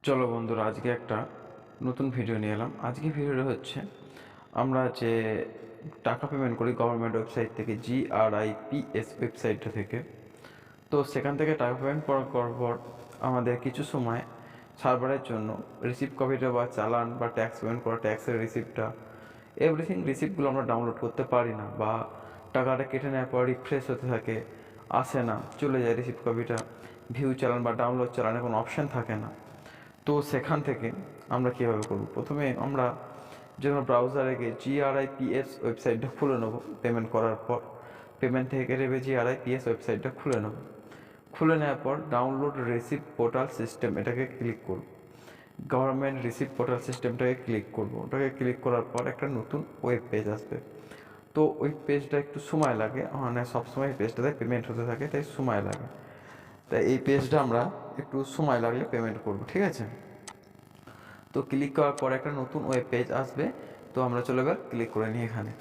চলো বন্ধুরা, আজকে একটা নতুন ভিডিও নিয়ে এলাম। আজকে ভিডিওটা হচ্ছে আমরা যে টাকা পেমেন্ট করি গভর্নমেন্ট ওয়েবসাইট থেকে, GRIPS ওয়েবসাইটটা থেকে। তো সেখান থেকে টাকা পেমেন্ট করার পর আমাদের কিছু সময় সার্ভারের জন্য রিসিপ্ট কপিটা বা চালান বা ট্যাক্স পেমেন্ট করা ট্যাক্সের রিসিপ্টটা রিসিপ্টগুলো আমরা ডাউনলোড করতে পারি না, বা টাকাটা কেটে নেওয়ার পর রিফ্রেশ হতে থাকে, আসে না, চলে যায় রিসিপ্ট কপিটা। ভিউ চালান বা ডাউনলোড চালানের কোনো অপশান থাকে না। তো সেখান থেকে আমরা কীভাবে করব? প্রথমে আমরা যখন ব্রাউজারে গিয়ে GRIPS ওয়েবসাইটটা খুলে নেব। পেমেন্ট করার পর পেমেন্ট থেকে কেটে GRIPS ওয়েবসাইটটা খুলে নেব। খুলে নেওয়ার পর ডাউনলোড রিসিপ্ট পোর্টাল সিস্টেম এটাকে ক্লিক করব। গভর্নমেন্ট রিসিপ্ট পোর্টাল সিস্টেমটাকে ক্লিক করব। ওটাকে ক্লিক করার পর একটা নতুন ওয়েব পেজ আসবে। তো ওই পেজটা একটু সময় লাগে, মানে সবসময় এই পেজটাতে পেমেন্ট হতে থাকে, তাই সময় লাগে। তাই এই পেজটা আমরা একটু সময় লাগলে পেমেন্ট করব, ঠিক আছে? তো ক্লিক করার পর একটা নতুন ওয়েব পেজ আসবে। তো আমরা চলে এবার ক্লিক করে নিই এখানে।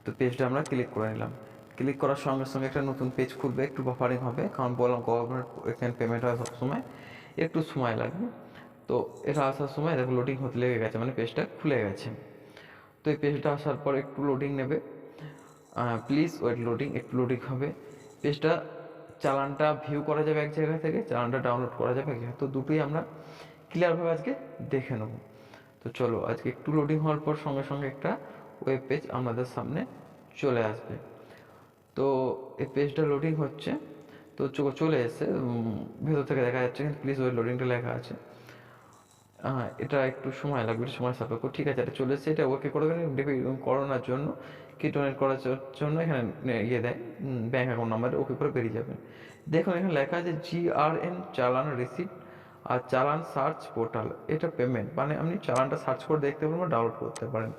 তো পেজটা আমরা ক্লিক করে নিলাম। ক্লিক করার সঙ্গে সঙ্গে একটা নতুন পেজ খুলবে, একটু বাফারিং হবে, কারণ বললাম গভর্নমেন্ট এখানে পেমেন্ট হয় সবসময়, একটু সময় লাগবে। তো এটা আসার সময় দেখো লোডিং হতে লেগে গেছে, মানে পেজটা খুলে গেছে। তো এই পেজটা আসার পর একটু লোডিং নেবে, প্লিজ ওয়েট, লোডিং একটু লোডিং হবে। পেজটা চালানটা ভিউ করা যাবে এক জায়গা থেকে, চালানটা ডাউনলোড করা যাবে এক জায়গায়, তো দুটোই আমরা ক্লিয়ারভাবে আজকে দেখে নেব। তো চলো, আজকে একটু লোডিং হওয়ার পর সঙ্গে সঙ্গে একটা ওয়েব পেজ আমাদের সামনে চলে আসবে। তো এই পেজটা লোডিং হচ্ছে, তো চলে এসে ভেতর থেকে দেখা যাচ্ছে কিন্তু প্লিজ ওয়েট, লোডিংটা লেখা আছে। এটা একটু সময় লাগবে, সময় সাপেক্ষ। ঠিক আছে, এটা চলে এসেছে, এটা ওকে করে করানোর জন্য কি ডোনেট করার জন্য এখানে ইয়ে দেয়, ব্যাঙ্ক অ্যাকাউন্ট নাম্বারে ওকে করে বেরিয়ে যাবেন। দেখুন এখানে লেখা আছে GRN চালান রিসিপ্ট আর চালান সার্চ পোর্টাল। এটা পেমেন্ট, মানে আপনি চালানটা সার্চ করে দেখতে পারেন বা ডাউনলোড করতে পারেন।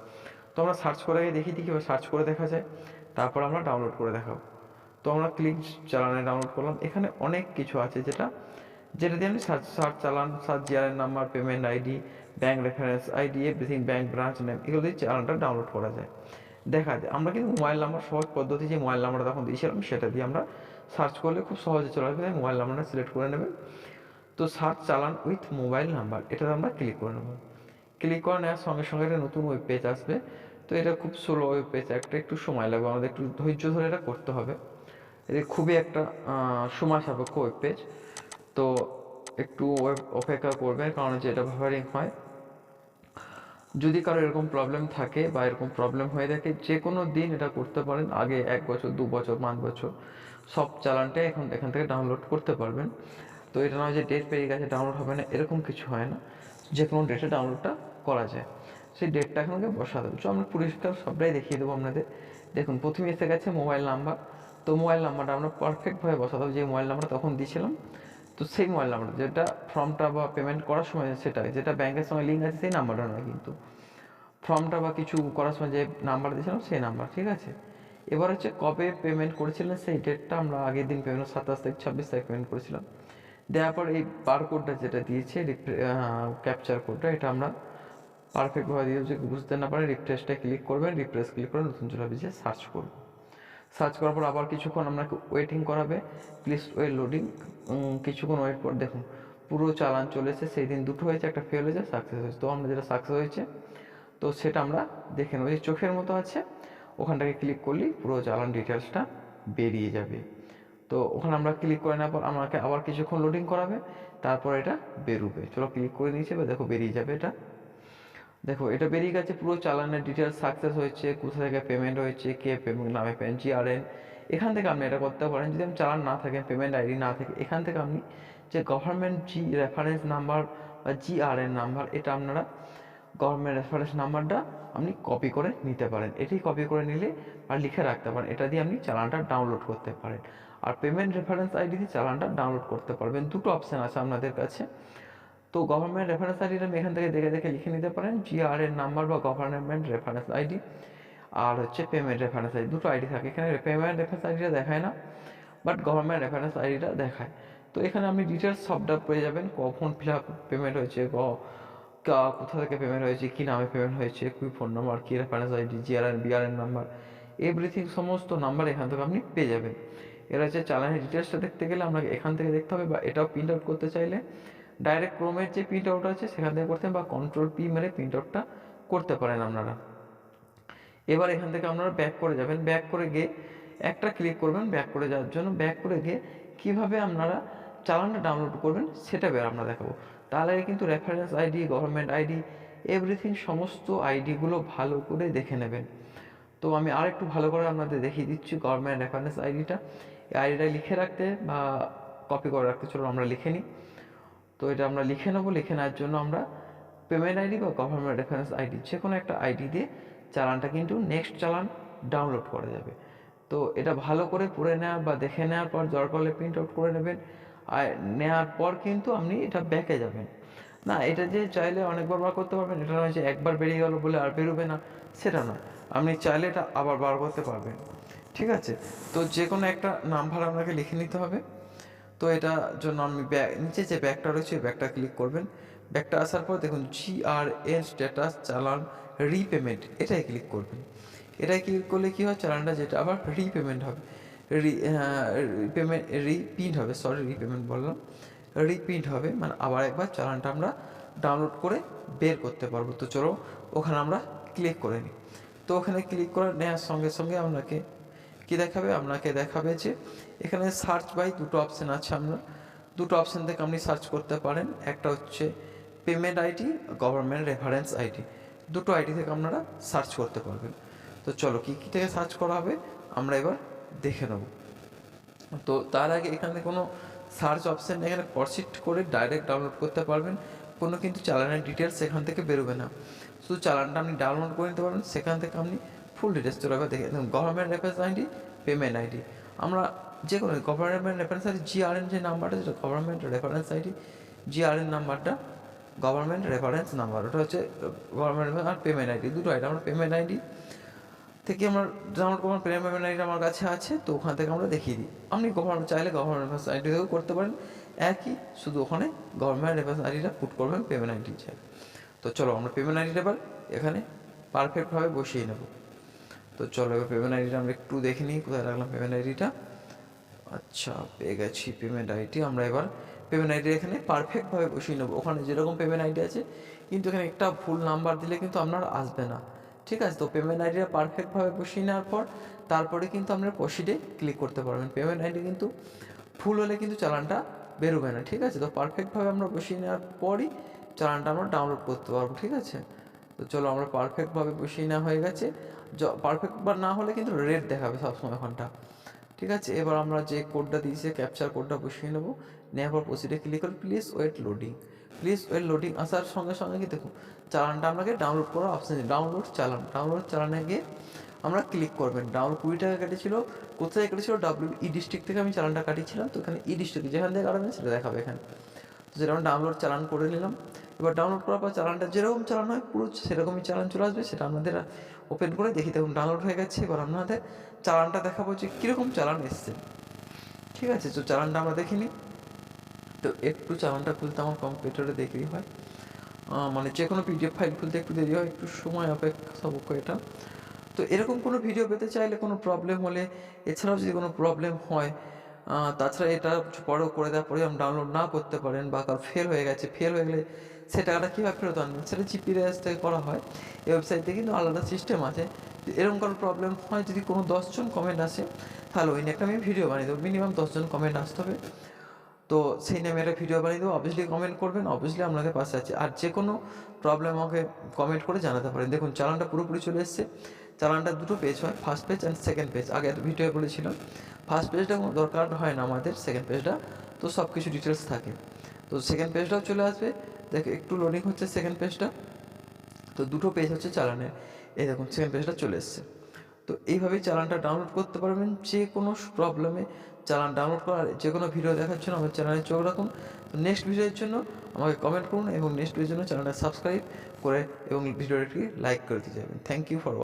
তো আমরা সার্চ করে দেখি কীভাবে সার্চ করে দেখা যায়, তারপর আমরা ডাউনলোড করে দেখাবো। তো আমরা ক্লিক চালানে ডাউনলোড করলাম। এখানে অনেক কিছু আছে যেটা দিয়ে আপনি সার্চ চালান, search GRN number, payment ID, bank reference ID, everything, bank branch name, এগুলো দিয়ে চালানটা ডাউনলোড করা যায়, দেখা যায়। আমরা কিন্তু মোবাইল নাম্বার, সহজ পদ্ধতি, যে মোবাইল নাম্বারটা তখন দিয়েছিলাম সেটা দিয়ে আমরা সার্চ করলে খুব সহজে চলে আসবে। মোবাইল নাম্বারটা সিলেক্ট করে নেবেন। তো সার্চ চালান উইথ মোবাইল নাম্বার, এটাতে আমরা ক্লিক করে নেব। ক্লিক করে নেওয়ার সঙ্গে সঙ্গে একটা নতুন ওয়েব পেজ আসবে। তো এটা খুব স্লো ওয়েব পেজ, একটু সময় লাগবে, আমাদের একটু ধৈর্য ধরে এটা করতে হবে। এটা খুবই একটা সময় সাপেক্ষ ওয়েব পেজ। তো একটু অপেক্ষা করবেন, কারণ যে এটা বাফারিং হয়। যদি কারো এরকম প্রবলেম থাকে বা এরকম প্রবলেম হয়ে থাকে, যে কোনো দিন এটা করতে পারেন। আগে 1 বছর, 2 বছর, 5 বছর সব চালানটাই এখান থেকে ডাউনলোড করতে পারবেন। তো এটা নয় যে ডেট পেরিয়ে গেছে ডাউনলোড হবে না, এরকম কিছু হয় না। যে কোনো ডেটে ডাউনলোডটা করা যায়, সেই ডেটটা এখানে বসাতে হবে। আমরা পরিষ্কার সবটাই দেখিয়ে দেবো আপনাদের। দেখুন প্রথমে এসে গেছে মোবাইল নাম্বার। তো মোবাইল নাম্বারটা আমরা পারফেক্টভাবে বসাতে হবে, যে মোবাইল নাম্বারটা তখন দিয়েছিলাম। তো সেই মোবাইল নাম্বারটা, যেটা ফর্মটা বা পেমেন্ট করার সময় সেটা, যেটা ব্যাংকের সঙ্গে লিঙ্ক আছে সেই নাম্বারটা নয়, কিন্তু ফর্মটা বা কিছু করার সময় যে নাম্বার দিয়েছিলাম সেই নাম্বার, ঠিক আছে? এবার হচ্ছে কবে পেমেন্ট করেছিলেন সেই ডেটটা, আমরা আগের দিন পেমেন্ট 27 তারিখ, 26 তারিখ পেমেন্ট করেছিলাম। দেওয়ার পর এই বারকোডটা যেটা দিয়েছে, ক্যাপচার কোডটা, এটা আমরা পারফেক্টভাবে দিয়ে, যদি বুঝতে না পারেন রিফ্রেশটা ক্লিক করবেন, রিফ্রেশ ক্লিক করে নতুন চলে আসবে, সার্চ করব। সার্চ করার পর আবার কিছুক্ষণ আপনাকে ওয়েটিং করাবে, প্লিজ ওয়েট, লোডিং। কিছুক্ষণ ওয়েট পর দেখুন পুরো চালান চলে এসে, সেই দিন দুটো হয়েছে, একটা ফেল হয়েছে, সাকসেস হয়েছে। তো আমরা যেটা সাকসেস হয়েছে তো সেটা আমরা দেখে নেব, যে চোখের মতো আছে, ওখানটাকে ক্লিক করলেই পুরো চালান ডিটেলসটা বেরিয়ে যাবে। তো ওখানে আমরা ক্লিক করে নেওয়ার পর আমাকে আবার কিছুক্ষণ লোডিং করাবে, তারপর এটা বেরোবে। চলো ক্লিক করে নিয়েছে, দেখো বেরিয়ে যাবে এটা। দেখো এটা বেরিয়ে গেছে, পুরো চালানের ডিটেলস সাকসেস হয়েছে, কোথা থেকে পেমেন্ট হয়েছে, কে পেমেন্ট নামে পেমেন্ট, GRN। এখান থেকে আপনি এটা করতে পারেন, যদি আমি চালান না থাকে, পেমেন্ট আইডি না থাকে, এখান থেকে আপনি যে গভর্নমেন্ট রেফারেন্স নাম্বার বা GRN নাম্বার, এটা আপনারা গভর্নমেন্ট রেফারেন্স নাম্বারটা আপনি কপি করে নিতে পারেন। এটি কপি করে নিলে আর লিখে রাখতে পারেন, এটা দিয়ে আপনি চালানটা ডাউনলোড করতে পারেন। আর পেমেন্ট রেফারেন্স আইডি দিয়ে চালানটা ডাউনলোড করতে পারবেন। দুটো অপশান আছে আপনাদের কাছে। তো গভর্নমেন্ট রেফারেন্স আইডিটা আপনি এখান থেকে দেখে দেখে লিখে নিতে পারেন, GRN নাম্বার বা গভর্নমেন্ট রেফারেন্স আইডি, আর হচ্ছে পেমেন্ট রেফারেন্স আইডি, দুটো আইডি থাকে। এখানে পেমেন্ট রেফারেন্স আইডিটা দেখায় না, বাট গভর্নমেন্ট রেফারেন্স আইডিটা দেখায়। তো এখানে আপনি ডিটেলস সবটা পেয়ে যাবেন, কখন ফিল আপ পেমেন্ট হয়েছে, কোথা থেকে পেমেন্ট হয়েছে, কী নামে পেমেন্ট হয়েছে, কী ফোন নাম্বার, কী reference ID, GRN number, everything সমস্ত নাম্বার এখান থেকে আপনি পেয়ে যাবেন। এর হচ্ছে চালানের ডিটেলসটা দেখতে গেলে আপনাকে এখান থেকে দেখতে হবে, বা এটাও প্রিন্ট আউট করতে চাইলে ডাইরেক্ট ক্রোমের যে প্রিন্ট আউট আছে সেখান থেকে করতে বা কন্ট্রোল পি মেরে প্রিন্ট আউটটা করতে পারেন আপনারা। এবার এখান থেকে আপনারা ব্যাক করে যাবেন, ব্যাক করে গিয়ে একটা ক্লিক করবেন ব্যাক করে যাওয়ার জন্য। ব্যাক করে গিয়ে কীভাবে আপনারা চালানটা ডাউনলোড করবেন সেটা আমরা দেখাবো। তার আগে কিন্তু reference ID, government ID, everything সমস্ত আইডিগুলো ভালো করে দেখে নেবেন। তো আমি আর একটু ভালো করে আপনাদের দেখিয়ে দিচ্ছি গভর্নমেন্ট রেফারেন্স আইডিটা। এই আইডিটা লিখে রাখতে বা কপি করে রাখতে, চলো আমরা লিখে নিই। তো এটা আমরা লিখে নেবো। লিখে নেওয়ার জন্য আমরা পেমেন্ট আইডি বা গভর্নমেন্ট রেফারেন্স আইডি যে কোনো একটা আইডি দিয়ে চালানটা কিন্তু নেক্সট চালান ডাউনলোড করা যাবে। তো এটা ভালো করে পড়ে নেওয়া বা দেখে নেওয়ার পর দরকার হলে প্রিন্ট আউট করে নেবেন। আর নেওয়ার পর কিন্তু আপনি এটা ব্যাকে যাবেন না। এটা যে চাইলে অনেকবার বার করতে পারবেন, এটা নয় যে একবার বেরিয়ে গেল বলে আর বেরোবে না, সেটা নয়। আপনি চাইলে এটা আবার বার করতে পারবেন, ঠিক আছে। তো যে কোনো একটা নাম্বার আপনাকে লিখে নিতে হবে। তো এটার জন্য আমি নিচে যে ব্যাগটা রয়েছে ব্যাগটা ক্লিক করবেন। ব্যাগটা আসার পর দেখুন GRN স্ট্যাটাস চালান রিপেমেন্ট, এটাই ক্লিক করবেন। এটাই ক্লিক করলে কী হয়, চালানটা যেটা আবার রিপেমেন্ট হবে, রিপ্রিন্ট হবে, সরি রিপেমেন্ট বললাম, রিপ্রিন্ট হবে, মানে আবার একবার চালানটা আমরা ডাউনলোড করে বের করতে পারবো। তো চলো ওখানে আমরা ক্লিক করে নিই। তো ওখানে ক্লিক করে নেওয়ার সঙ্গে সঙ্গে আপনাকে কী দেখাবে, আপনাকে দেখাবে যে এখানে সার্চ বাই দুটো অপশান আছে। আপনার দুটো অপশান থেকে আপনি সার্চ করতে পারেন। একটা হচ্ছে payment ID, government reference ID, দুটো আইডি থেকে আপনারা সার্চ করতে পারবেন। তো চলো কী কী থেকে সার্চ করা হবে আমরা এবার দেখে নেব। তো তার আগে এখানে কোনো সার্চ অপশান এখানে প্রসিড করে ডাইরেক্ট ডাউনলোড করতে পারবেন। কোনো কিন্তু চালানের ডিটেলস সেখান থেকে বেরোবে না, শুধু চালানটা আপনি ডাউনলোড করে নিতে পারবেন। সেখান থেকে আপনি ফুল ডিটেলস চলে যাবে। দেখে দেখুন government reference ID, payment ID, আমরা যে কোনো গভর্নমেন্ট রেফারেন্স আইডি GRN যে নাম্বারটা, যেটা গভর্নমেন্ট রেফারেন্স আইডি GRN নাম্বারটা গভর্নমেন্ট রেফারেন্স নাম্বার, ওটা হচ্ছে গভর্নমেন্ট আর পেমেন্ট আইডি, দুটো আইডি। আমরা পেমেন্ট আইডি থেকে আমরা ডাউনলোড করবো, পেমেন্ট আইডি আমার কাছে আছে, তো ওখান থেকে আমরা দেখিয়ে দিই। আপনি চাইলে গভর্নমেন্ট রেফারেন্স আইডি থেকেও করতে পারেন একই, শুধু ওখানে গভর্নমেন্ট রেফারেন্স আইডিটা পুট করবেন পেমেন্ট আইডি চাই। তো চলো আমরা পেমেন্ট আইডিটা এবার এখানে পারফেক্টভাবে বসিয়ে নেব। তো চলো এবার পেমেন্ট আইডিটা আমরা একটু দেখে নিই, কোথায় রাখলাম পেমেন্ট আইডিটা। আচ্ছা, পেয়ে গেছি পেমেন্ট আইডি। আমরা এবার পেমেন্ট আইডি এখানে পারফেক্টভাবে বসিয়ে নেবো। ওখানে যেরকম পেমেন্ট আইডি আছে, কিন্তু এখানে একটা ভুল নাম্বার দিলে কিন্তু আপনার আসবে না, ঠিক আছে। তো পেমেন্ট আইডিটা পারফেক্টভাবে বসিয়ে নেওয়ার পর তারপরে কিন্তু আপনারা প্রসিডে ক্লিক করতে পারবেন। পেমেন্ট আইডি কিন্তু ভুল হলে কিন্তু চালানটা বেরোবে না, ঠিক আছে। তো পারফেক্টভাবে আমরা বসিয়ে নেওয়ার পরই চালানটা আমরা ডাউনলোড করতে পারবো, ঠিক আছে। তো চলো আমরা পারফেক্টভাবে বসিয়ে নেওয়া হয়ে গেছে। পারফেক্ট বা না হলে কিন্তু রেড দেখাবে সবসময় ওখানটা, ঠিক আছে। এবার আমরা যে কোডটা দিয়েছি ক্যাপচার কোডটা বসিয়ে নেবো। নেওয়ার পর প্রসিডে ক্লিক করে please wait loading, please wait loading আসার সঙ্গে সঙ্গে কি দেখুন চালানটা আপনাকে ডাউনলোড করার অপশান আছে, ডাউনলোড চালান। ডাউনলোড চালানে গিয়ে আমরা ক্লিক করবেন। ডাউনলোড 20 টাকা কেটেছিল, কোথায় কেটেছিল, WE ডিস্ট্রিক্ট থেকে আমি চালানটা কাটিয়েছিলাম। তো এখানে ডিস্ট্রিক্ট যেখান থেকে কাটাবেন সেটা দেখাবে এখানে। তো যেটা আমরা ডাউনলোড চালান করে নিলাম। এবার ডাউনলোড করার পর চালানটা যেরকম চালান হয় পুরো সেরকমই চালান চলে আসবে, সেটা আপনাদের ওপেন করে দেখি। দেখুন ডাউনলোড হয়ে গেছে। এবার আপনাদের চালানটা দেখাবো যে কীরকম চালান এসছে, ঠিক আছে। তো চালানটা আমরা দেখিনি। তো একটু চালানটা খুলতে আমার কম্পিউটারে দেখলেই হয়, মানে যে কোনো PDF ফাইল খুলতে একটু দেরি হয়, একটু সময় সাপেক্ষ এটা। তো এরকম কোনো ভিডিও পেতে চাইলে, কোনো প্রবলেম হলে, এছাড়াও যদি কোনো প্রবলেম হয়, তাছাড়া এটা বড় করে দেওয়ার পরে আপনি ডাউনলোড না করতে পারেন বা কারো ফেল হয়ে গেছে, ফেল হয়ে গেলে সে টাকাটা কীভাবে ফেরত আনবেন, সেটা GPRS থেকে করা হয়। এই ওয়েবসাইটে কিন্তু আলাদা সিস্টেম আছে। এরকম কোনো প্রবলেম হয়, যদি কোনো 10 জন কমেন্ট আসে তাহলে ওই নিয়ে একটা আমি ভিডিও বানিয়ে দেবো। মিনিমাম 10 জন কমেন্ট আসতে হবে, তো সেই নিয়ে আমি একটা ভিডিও বানিয়ে দেবো। অবভিয়াসলি কমেন্ট করবেন, অবভিয়াসলি আপনাদের পাশে আছে। আর যে কোনো প্রবলেম আমাকে কমেন্ট করে জানাতে পারেন। দেখুন চালানটা পুরোপুরি চলে এসছে। চালানটা দুটো পেজ হয়, first page and second page. আগে ভিডিও বলেছিলাম ফার্স্ট পেজটা কোনো দরকার হয় না আমাদের, সেকেন্ড পেজটা তো সব কিছু ডিটেলস থাকে। তো সেকেন্ড পেজটাও চলে আসবে। দেখো একটু লোডিং হচ্ছে সেকেন্ড পেজটা। তো দুটো পেজ হচ্ছে চালানের, এই দেখুন সেকেন্ড পেজটা চলে এসছে। তো এইভাবেই চালানটা ডাউনলোড করতে পারবেন। যে কোনো প্রবলেমে চালান ডাউনলোড করার, যে কোনো ভিডিও দেখার জন্য আমার চ্যানেলে চোখ রাখুন। তো নেক্সট ভিডিওর জন্য আমাকে কমেন্ট করুন এবং নেক্সট ভিডিওর জন্য চ্যানেলটা সাবস্ক্রাইব করে এবং ভিডিওটি লাইক করে দিয়ে যাবেন। Thank you for